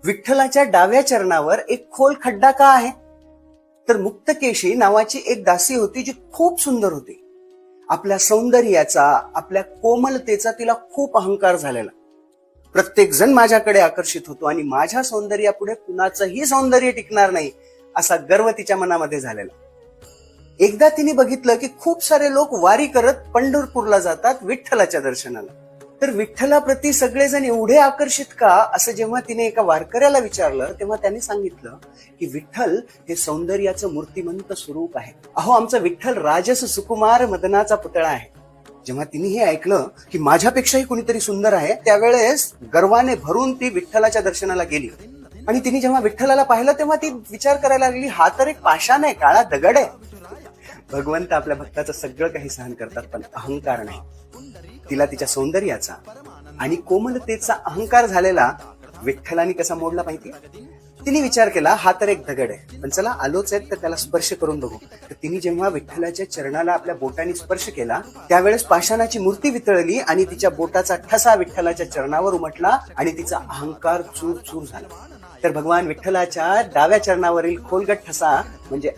विठ्ठलाच्या डाव्या चरणावर एक खोल खड्डा का आहे? तर मुक्तकेशी नावाची एक दासी होती जी खूप सुंदर होती. आपल्या सौंदर्याचा, आपल्या कोमलतेचा तिला खूप अहंकार झालेला. प्रत्येक जण माझ्याकडे आकर्षित होतो आणि माझ्या सौंदर्यापुढे कुणाचंही सौंदर्य टिकणार नाही असा गर्व तिच्या मनामध्ये झालेला. एकदा तिने बघितलं की खूप सारे लोक वारी करत पंढरपूरला जातात विठ्ठलाच्या दर्शनाला. तर विठ्ठलाप्रती सगळेजण एवढे आकर्षित का असं जेव्हा तिने एका वारकऱ्याला विचारलं तेव्हा त्याने सांगितलं की विठ्ठल हे सौंदर्याचं मूर्तिमंत स्वरूप आहे. अहो, आमचा विठ्ठल राजस सुकुमार मदनाचा पुतळा आहे. जेव्हा तिने हे ऐकलं की माझ्यापेक्षाही कुणीतरी सुंदर आहे त्यावेळेस गर्वाने भरून ती विठ्ठलाच्या दर्शनाला गेली. आणि तिने जेव्हा विठ्ठलाला पाहिलं तेव्हा ती विचार करायला लागली, हा तर एक पाषाण आहे, काळा दगड आहे. भगवंत आपल्या भक्ताचं सगळं काही सहन करतात पण अहंकार नाही. तिला तिच्या सौंदर्याचा आणि कोमलतेचा अहंकार झालेला विठ्ठलाने कसा मोडला माहिती? तिने विचार केला, हा तर एक दगड आहे, पण चला आलोच आहेत तर त्याला स्पर्श करून बघू. तर तिने जेव्हा विठ्ठलाच्या चरणाला आपल्या बोटाने स्पर्श केला त्यावेळेस पाषाणाची मूर्ती वितळली आणि तिच्या बोटाचा ठसा विठ्ठलाच्या चरणावर उमटला आणि तिचा अहंकार चूर चूर झाला. तर भगवान विठ्ठलाच्या डाव्या चरणावरील खोलगट ठसा म्हणजे